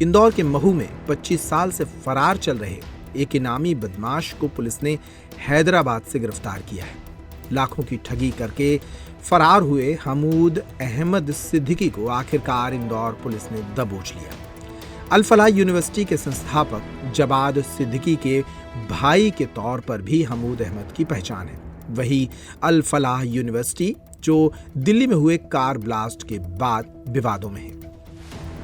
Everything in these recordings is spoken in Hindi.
इंदौर के महू में 25 साल से फरार चल रहे एक इनामी बदमाश को पुलिस ने हैदराबाद से गिरफ्तार किया है। लाखों की ठगी करके फरार हुए हमूद अहमद सिद्दीकी को आखिरकार इंदौर पुलिस ने दबोच लिया। अल फलाह यूनिवर्सिटी के संस्थापक जवाद सिद्दीकी के भाई के तौर पर भी हमूद अहमद की पहचान है। वही अल फलाह यूनिवर्सिटी जो दिल्ली में हुए कार ब्लास्ट के बाद विवादों में है।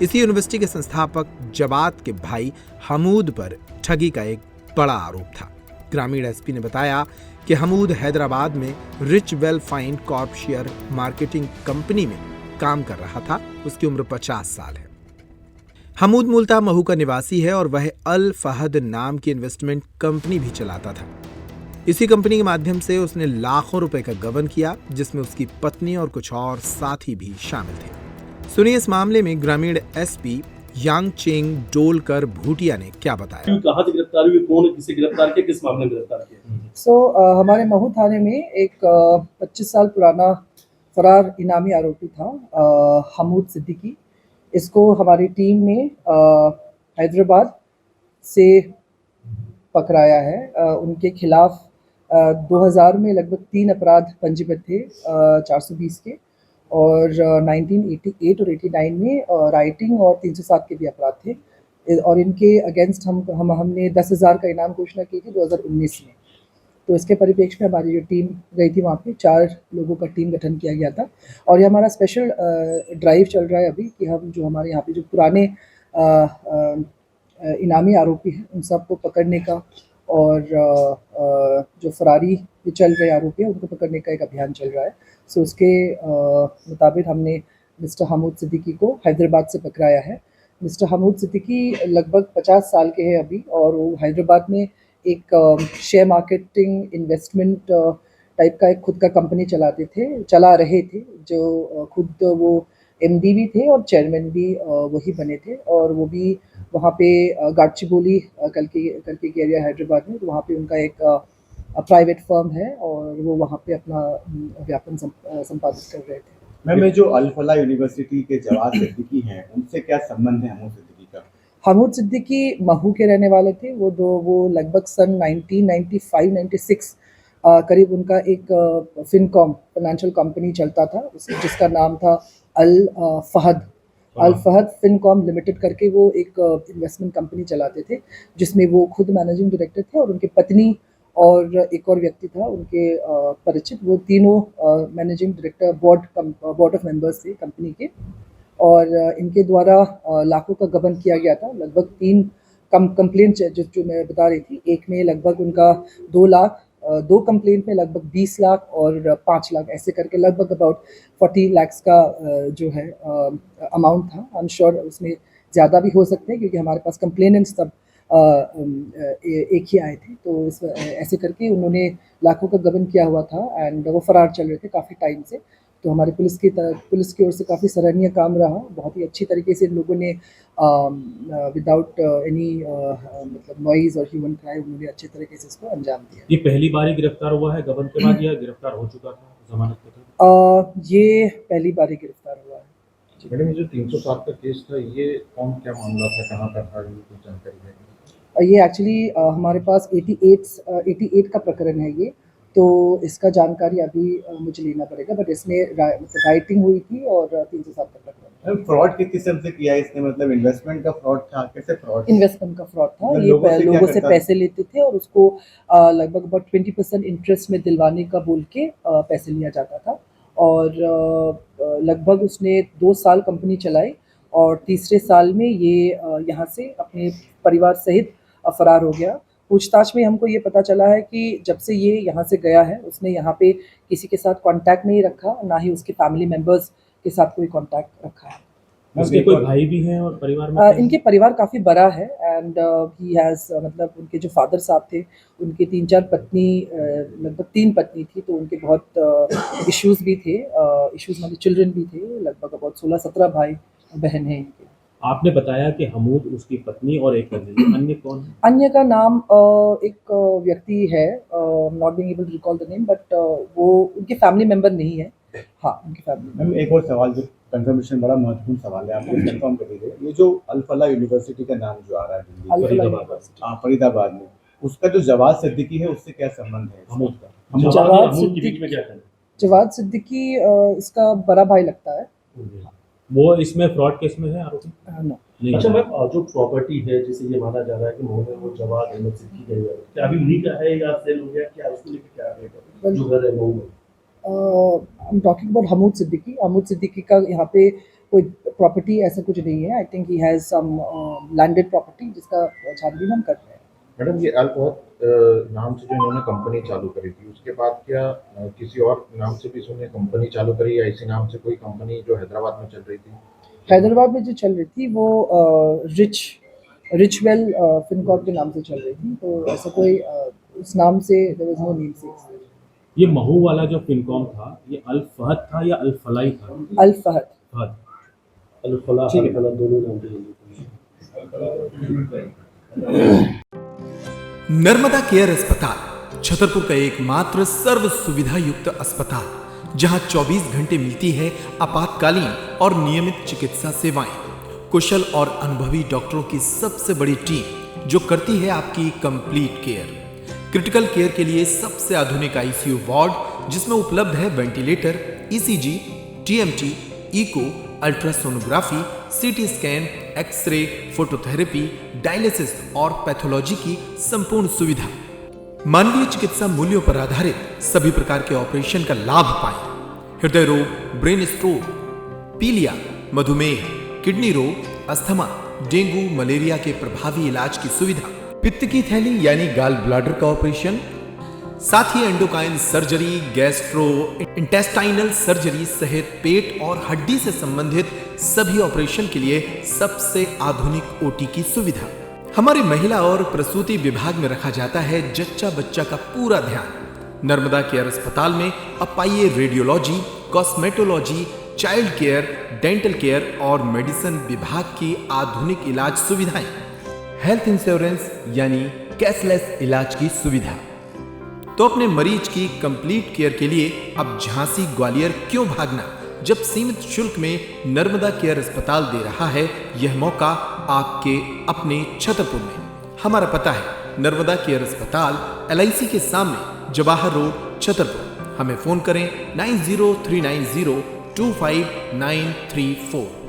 इसी यूनिवर्सिटी के संस्थापक जवाद के भाई हमूद पर ठगी का एक बड़ा आरोप था। ग्रामीण एसपी ने बताया कि हमूद हैदराबाद में rich well find Corp share marketing company में काम कर रहा था। उसकी उम्र 50 साल है। हमूद मूलतः महू का निवासी है और वह अल फहद नाम की इन्वेस्टमेंट कंपनी भी चलाता था। इसी कंपनी के माध्यम से उसने लाखों रुपए का गबन किया, जिसमें उसकी पत्नी और कुछ और साथी भी शामिल थे। सुनिए इस मामले में ग्रामीण एसपी यांगचेंग डोलकर भूटिया ने क्या बताया। कहाँ से गिरफ्तार हुई, कौन किसे गिरफ्तार किया, किस मामले में गिरफ्तार किया? हमारे महू थाने में एक 25 साल पुराना फरार इनामी आरोपी था हमूद सिद्दीकी। इसको हमारी टीम ने हैदराबाद से पकड़ाया है। उनके खिलाफ 2000 में लगभग 3 अपराध पंजीबद्ध थे 420 के, और 1988 और 89 में राइटिंग और 307 के भी अपराध थे। और इनके अगेंस्ट हमने 10,000 का इनाम घोषणा की थी 2019 में। तो इसके परिप्रेक्ष्य में हमारी जो टीम गई थी, वहाँ पे 4 लोगों का टीम गठन किया गया था। और ये हमारा स्पेशल ड्राइव चल रहा है अभी कि हम जो हमारे यहाँ पे जो पुराने इनामी आरोपी हैं उन सबको पकड़ने का, और जो फरारी चल रहे आरोपी हैं उनको पकड़ने का एक अभियान चल रहा है। सो उसके मुताबिक हमने मिस्टर हमूद सिद्दीकी को हैदराबाद से पकड़ाया है। मिस्टर हमूद सिद्दीकी लगभग 50 साल के हैं अभी, और वो हैदराबाद में एक शेयर मार्केटिंग इन्वेस्टमेंट टाइप का एक खुद का कंपनी चला रहे थे, जो खुद वो एमडी भी थे और चेयरमैन भी वही बने थे। और वो भी वहाँ पे गाडचिबोली कल के एरिया हैदराबाद में, तो वहाँ पे उनका एक प्राइवेट फर्म है और वो वहाँ पे अपना व्यापन संपादित कर रहे थे। मैम, जो अल फलाह यूनिवर्सिटी के जवाद सिद्दीकी हैं, उनसे क्या संबंध है हमूद सिद्दीकी का? हमूद सिद्दीकी महू के रहने वाले थे। वो लगभग सन 1995-96 करीब उनका एक फिनकॉम फाइनेंशियल कंपनी चलता था, जिसका नाम था अल फहद फिनकॉम लिमिटेड करके। वो एक इन्वेस्टमेंट कंपनी चलाते थे, जिसमें वो खुद मैनेजिंग डायरेक्टर थे और उनकी पत्नी और एक और व्यक्ति था उनके परिचित। वो तीनों managing director board of members थे कंपनी के। और इनके द्वारा लाखों का गबन किया गया था। लगभग 3 कंप्लेंट जो मैं बता रही थी, एक में लगभग उनका 2 लाख, 2 कंप्लेंट में लगभग 20 लाख और 5 लाख, ऐसे करके लगभग अबाउट 40 लाख का जो है अमाउंट था। आई एम श्योर उसमें ज़्यादा भी हो सकते हैं, क्योंकि हमारे पास कंप्लेनेंट्स तब एक ही आए थे। तो ऐसे करके उन्होंने लाखों का गबन किया हुआ था, एंड वो फरार चल रहे थे काफ़ी टाइम से। तो हमारी पुलिस की ओर से काफ़ी सराहनीय काम रहा। बहुत ही अच्छी तरीके से इन लोगों ने विदाउट एनी मतलब नॉइज़ और ह्यूमन क्राई उन्होंने अच्छे तरीके से इसको अंजाम दिया। ये पहली बार ही गिरफ्तार हुआ है गबन के बाद, या गिरफ्तार हो चुका था जमानत के तहत? ये पहली बार ही गिरफ्तार हुआ है। मैडम, ये जो 307 का केस था, ये क्या मामला था, कहाँ का था, ये कुछ जानकारी है? ये एक्चुअली हमारे पास 88 का प्रकरण है ये। तो इसका जानकारी अभी मुझे लेना पड़ेगा, बट इसमें राइटिंग हुई थी और 307 का प्रकरण। फ्रॉड किस किस्म से किया है इसने? मतलब इन्वेस्टमेंट का फ्रॉड था? कैसे फ्रॉड? इन्वेस्टमेंट का फ्रॉड था। ये लोगों से पैसे लेते थे और उसको लगभग अबाउट 20% इंटरेस्ट में दिलवाने का बोल के पैसे लिया जाता था। और लगभग उसने 2 साल कंपनी चलाई, और तीसरे साल में ये यहाँ से अपने परिवार सहित फरार हो गया। पूछताछ में हमको ये पता चला है कि जब से ये यहाँ से गया है, उसने यहाँ पे किसी के साथ कांटेक्ट नहीं रखा, ना ही उसके फैमिली मेंबर्स के साथ कोई कांटेक्ट रखा है। उसके कोई भाई भी हैं और परिवार में? इनके परिवार काफ़ी बड़ा है, एंड ही हैज़ मतलब उनके जो फादर साहब थे, उनके 3-4 पत्नी, लगभग 3 पत्नी थी। तो उनके बहुत इश्यूज़ भी थे, इश्यूज़ मतलब चिल्ड्रन भी थे। लगभग अबाउट 16-17 भाई बहन हैं इनके। आपने बताया कि हमूद, उसकी पत्नी और एक अन्य कौन है? अन्य का नाम एक व्यक्ति है, not being able to recall the name, but वो उनके फैमिली मेंबर नहीं है। हाँ, उनके फैमिली। मैम, एक और सवाल जो कंफर्मेशन बड़ा महत्वपूर्ण सवाल है, आपको कंफर्म कर दीजिए। ये जो अल फलाह यूनिवर्सिटी का नाम जो आ रहा है दिल्ली अल में, फलाह फरीदाबाद। यूनिवर्सिटी। फरीदाबाद में, उसका जो जवाद सिद्दीकी है उससे क्या संबंध है? अमूद का जवाद जवाद और अमूद के सिद्दीकी- बीच में क्या कहना जवाद सिद्दीकी इसका बड़ा भाई लगता है। है? वो इसमें फ्रॉड केस में है आरोपी? नो, नहीं। अच्छा मैम, जो प्रॉपर्टी है जिसे ये माना जा रहा है कि मोह में वो जवाद अहमद सिद्दीकी गई है, क्या अभी उन्हीं का है या सेल हो गया, क्या उसको लेकर क्या अपडेट है? जो घर है मोह में, I am talking about Hamood Siddiqui. Hamood Siddiqui का यहाँ पे कोई प्रॉपर्टी ऐसा कुछ नहीं है। I think he has some landed property जिसका छानबीन हम कर रहे हैं। मैडम, ये अल फहद नाम से जो इन्होंने कंपनी चालू करी थी, उसके बाद क्या किसी और नाम से भी इसने कंपनी चालू करी या इसी नाम से कोई कंपनी जो हैदराबाद में चल रही थी? हैदराबाद में जो चल रही थी वो रिचवेल फिनकॉर्प के नाम से चल रही थी। तो ऐसा कोई उस नाम से देयर वाज नो नेम से। ये महू वाला जो फिनकॉम था, ये अल फहद था या अल फलाई था? अल फहद। फहद। अल फलाह ठीक है। अल फलाह दोनों नाम से नर्मदा केयर अस्पताल छतरपुर का एकमात्र सर्व सुविधा युक्त अस्पताल, जहां 24 घंटे मिलती है आपातकालीन और नियमित चिकित्सा सेवाएं। कुशल और अनुभवी डॉक्टरों की सबसे बड़ी टीम जो करती है आपकी कंप्लीट केयर। क्रिटिकल केयर के लिए सबसे आधुनिक आईसीयू वार्ड, जिसमें उपलब्ध है ventilator, ECG, TMT, echo, ultrasonography, CT scan, X-ray, phototherapy, dialysis और पैथोलॉजी की संपूर्ण सुविधा। मानवीय चिकित्सा मूल्यों पर आधारित सभी प्रकार के ऑपरेशन का लाभ पाएं। हृदय रोग, ब्रेन स्ट्रोक, पीलिया, मधुमेह, किडनी रोग, अस्थमा, डेंगू, मलेरिया के प्रभावी इलाज की सुविधा, पित्त की थैली यानी गाल ब्लैडर का ऑपरेशन, साथ ही endocrine surgery, gastro intestinal surgery सहित पेट और हड्डी से संबंधित सभी ऑपरेशन के लिए सबसे आधुनिक ओटी की सुविधा। हमारे महिला और प्रसूति विभाग में रखा जाता है जच्चा बच्चा का पूरा ध्यान। नर्मदा केयर अस्पताल में अब पाइए radiology, cosmetology, child care, dental care और मेडिसिन विभाग की आधुनिक इलाज सुविधाएं, हेल्थ इंश्योरेंस यानी कैशलेस इलाज की सुविधा। तो अपने मरीज की कंप्लीट केयर के लिए अब झांसी ग्वालियर क्यों भागना, जब सीमित शुल्क में नर्मदा केयर अस्पताल दे रहा है यह मौका आपके अपने छतरपुर में। हमारा पता है नर्मदा केयर अस्पताल LIC के सामने, जवाहर रोड, छतरपुर। हमें फोन करें 9039025934।